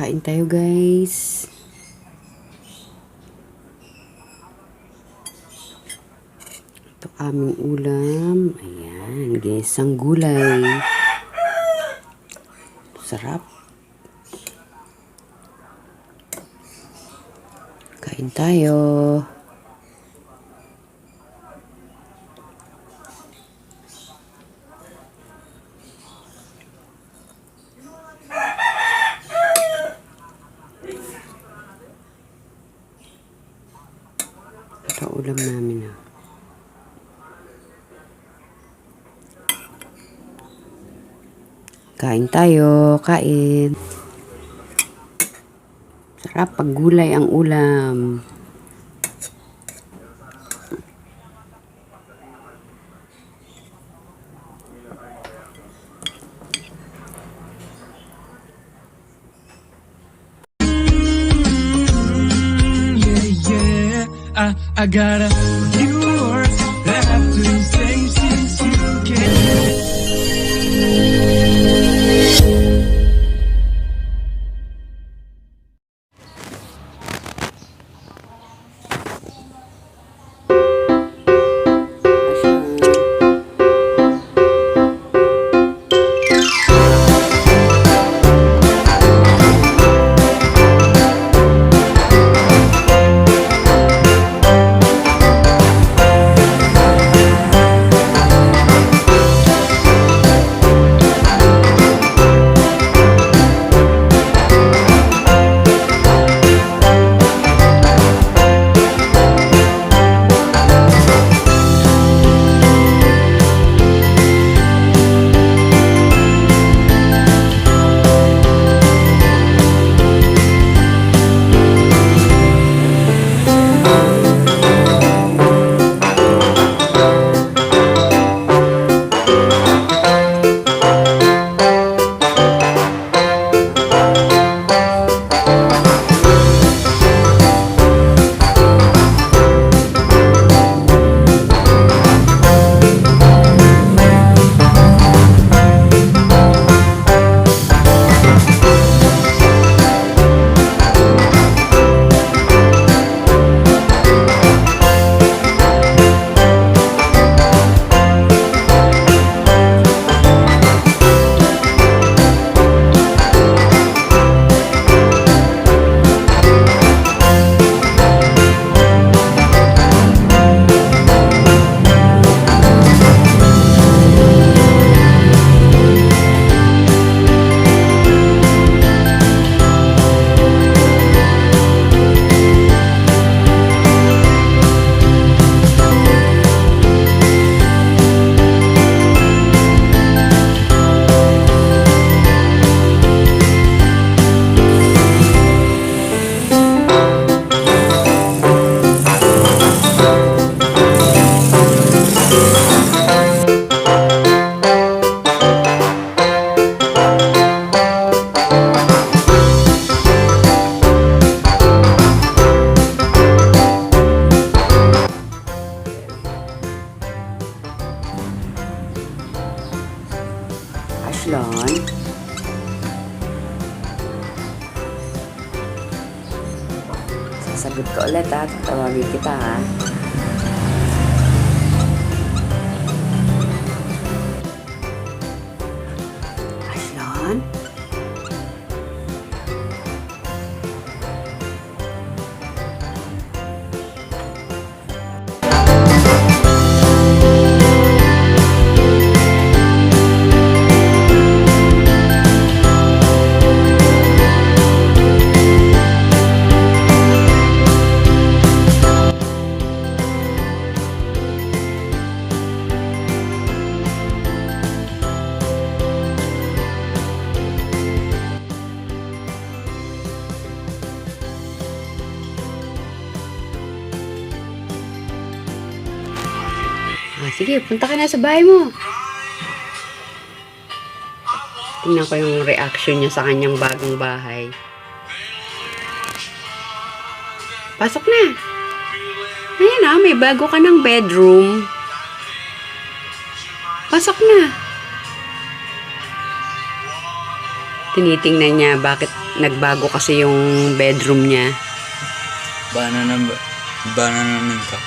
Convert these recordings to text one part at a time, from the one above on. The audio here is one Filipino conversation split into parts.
Kain tayo, guys. Ito aming ulam. Ayan, guys, ang gulay. Sarap. Kain tayo. Ito ulam namin, ha. Kain tayo, kain. Sarap pag gulay ang ulam. I got a few words that I have to say since you came. Ashlon. Sasagot ko ulit, ha. Tatawagin kita, ha. Ashlon? Sige, punta ka na sa bahay mo. Tingnan ko yung reaction niya sa kanyang bagong bahay. Pasok na. Ayan na, may bago ka ng bedroom. Pasok na. Tinitingnan niya bakit nagbago kasi yung bedroom niya. Banana ka.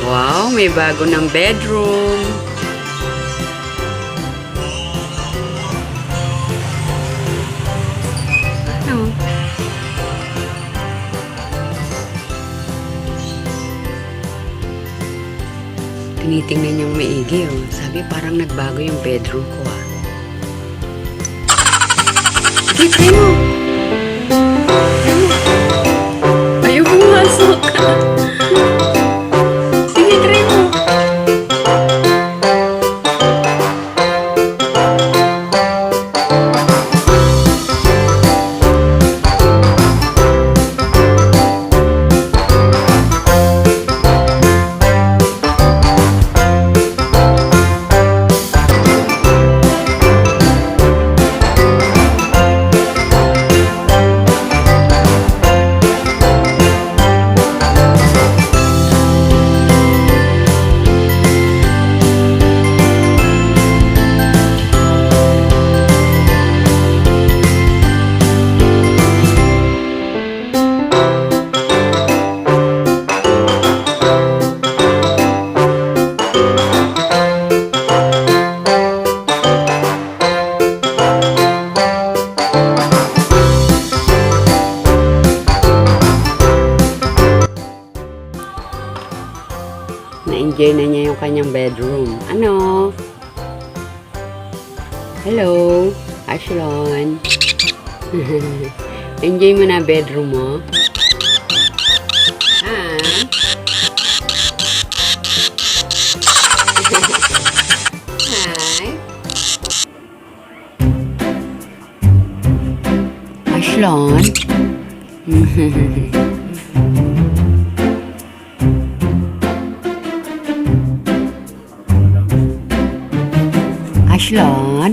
Wow, may bago ng bedroom. Ano? Tinitingnan niyang maigi, oh. Sabi, parang nagbago yung bedroom ko, ah. Sige, try mo. Ayaw pumasok. Sige, try mo. Na-enjoy na niya yung kanyang bedroom. Ano? Hello, Ashlon. Enjoy mo na bedroom mo? Ha? Hi. Ashlon. Ashlon.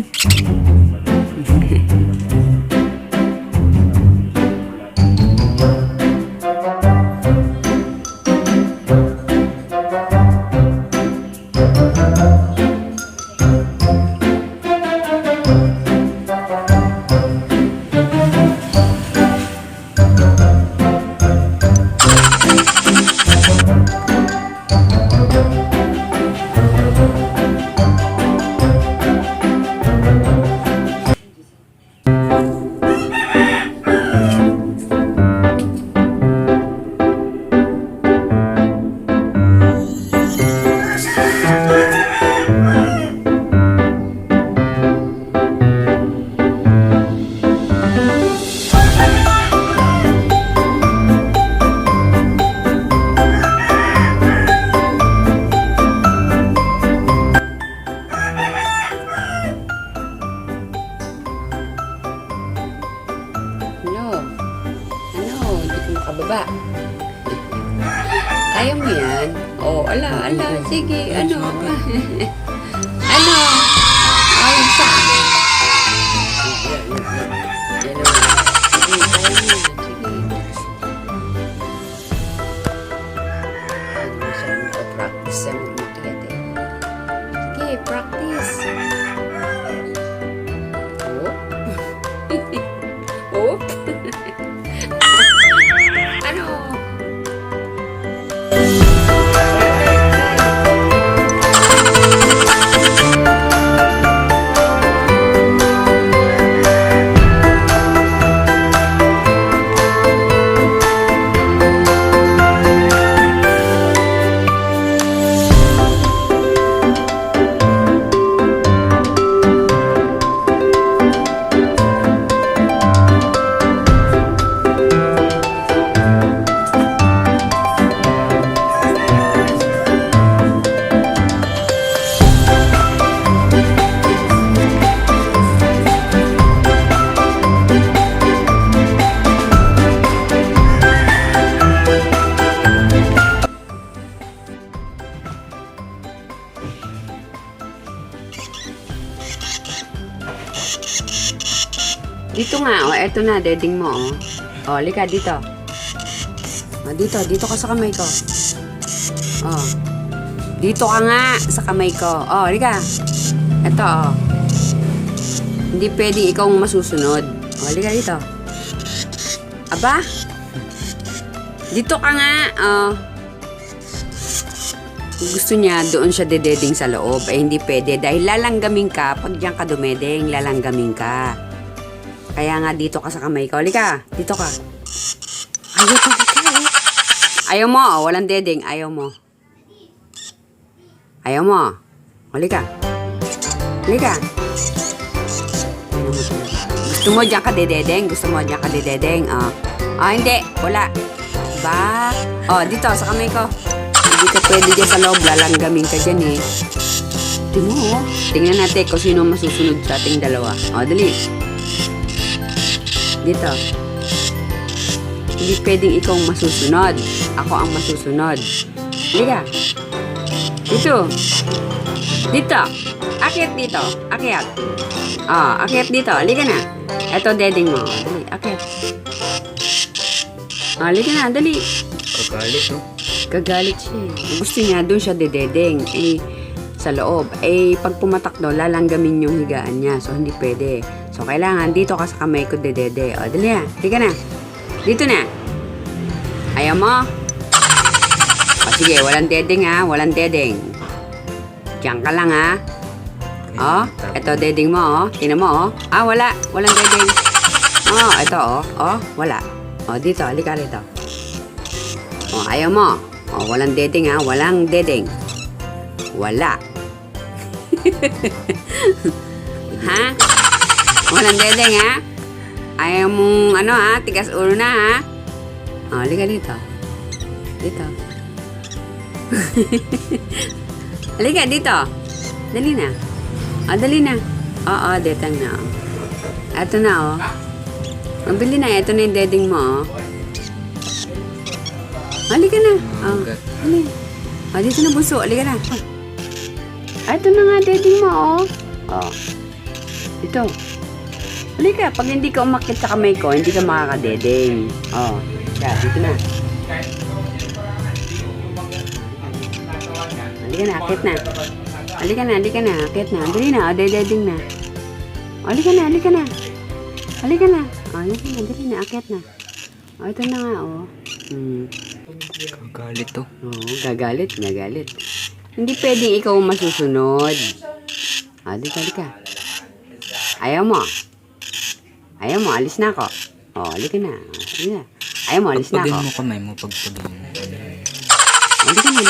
Ano? Ano? Hindi ko makababa. Kaya mo yan? Oh, ala. Sige, ano? Ano? Ay, isa. Sige, kaya mo yan. Sige. Ano siya mag-practice sa umakyat eh. Sige, practice. Oh. Ano? Dito nga, oh, eto na, deding mo, oh. Oh, lika, dito. Oh, dito ka sa kamay ko. Oh. Dito ka nga sa kamay ko. Oh, lika. Eto, oh. Hindi pwedeng ikaw ang masusunod. O, halika dito. Aba? Dito ka nga. Gusto niya, doon siya dededing sa loob. Hindi pwede. Dahil lalanggamin ka. Pag diyan ka dumedeng, lalanggamin ka. Kaya nga, dito ka sa kamay ko. Halika. Dito ka. Ayaw ka. Ayaw mo. Walang dedeng. Ayaw mo. Ayaw mo. Halika. Halika. Gusto mo diyan ka dededeng? Gusto mo diyan ka dededeng? Hindi. Wala. Ba? Dito, sa kamay ko. Hindi ka pwede dyan sa loob. Lalanggamin ka dyan eh. Tingnan mo. Tingnan natin kung sino masusunod sa ating dalawa. Dali. Dito. Hindi pwedeng ikaw masusunod. Ako ang masusunod. Halika. Dito. Dito. Akyat dito. Akyat. Akyat dito. Halika na. Ito, dedeng mo. Dali, akyat. Halika na, dali. Kagalit, no? Kagalit siya. Gusto niya, doon siya dededeng. Sa loob. Pag pumatak daw, lalanggamin yung higaan niya. So, hindi pwede. So, kailangan, dito ka sa kamay ko dedede. Dali na. Halika na. Dito na. Ayaw mo? Sige, walang dedeng ha. Walang dedeng. Diyan ka lang ha. Ito dedeng mo Tingnan mo wala. Walang dedeng. Ito wala. Dito, halika rito. Ayaw mo. Walang dedeng ha. Walang dedeng. Wala. Ha? Walang dedeng ha? Ayaw mong tigas ulo na ha? Halika dito. Dito. Halika dito. Dali na. Dali na. Dito na. Ito na Mabili na. Ito na yung dedeng mo Halika na. Halika. Dito na buso. Halika na. Ito na nga dedeng mo Ito. Halika. Pag hindi ka umakit sa kamay ko, hindi ka makakadedeng. Dito na. Halika na. Akit na. Halika na. Akit na. Dali na. Dedeng na. Halika na. Halika na. Dali na. Akit na. Ito na nga Kagalit, to. Gagalit. Hindi pwedeng ikaw masusunod. Dito, halika. Ayaw mo, alis na ako. Halika na. Ayaw mo, alis na ako. Pagpagin mo kamay mo, pagpagin mo. Halika na.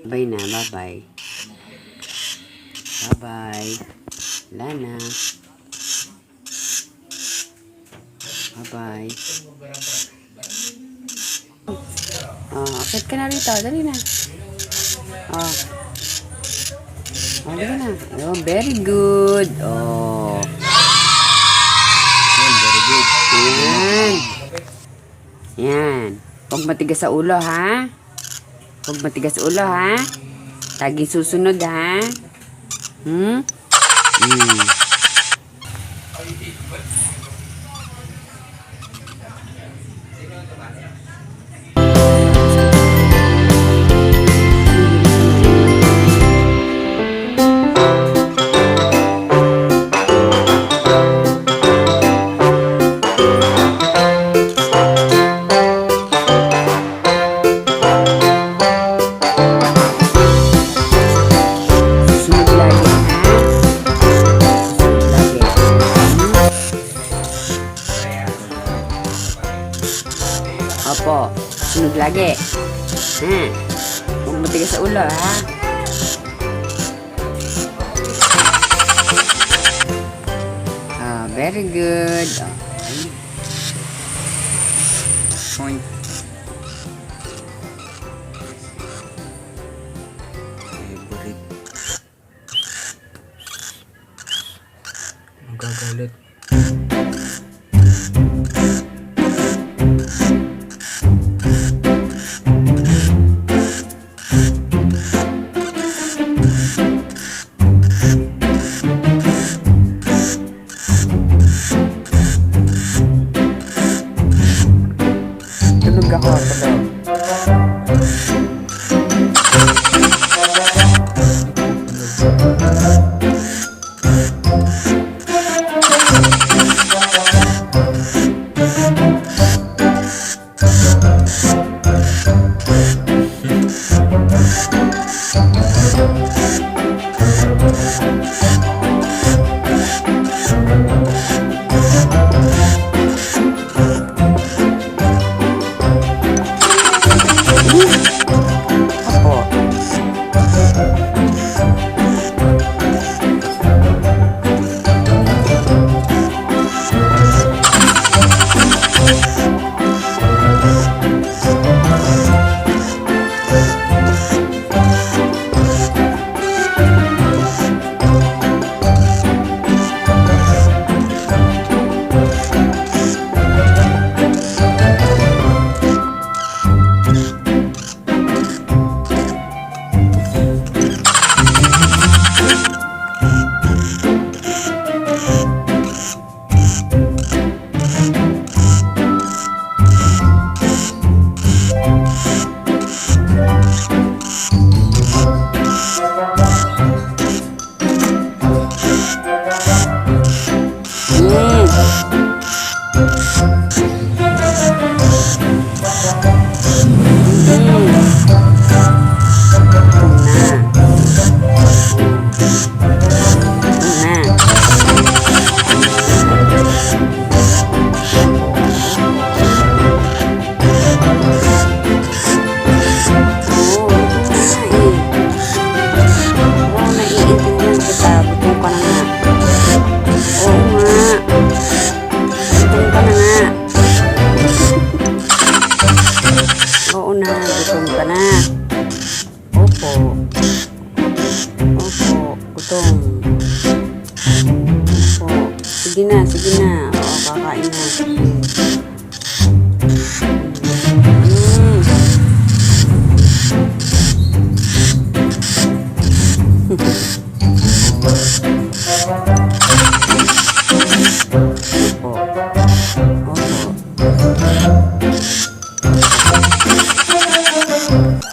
Bye na, bye-bye. Bye-bye. Wala na. Bye-bye. Akit ka na rito. Dali na. Halika na. Very good. Very good. Yan. Huwag matigas sa ulo, ha? Lagi susunod, ha? Opo, sunod lagi. Huwag matigas sa ulo, ha? Very good. Point. Favorite. Magagalit. Tulog ako. na. Opo. Opo. Gutom. Opo. Sige na, sige na. Oo, kakain na. Sige. Opo. Opo.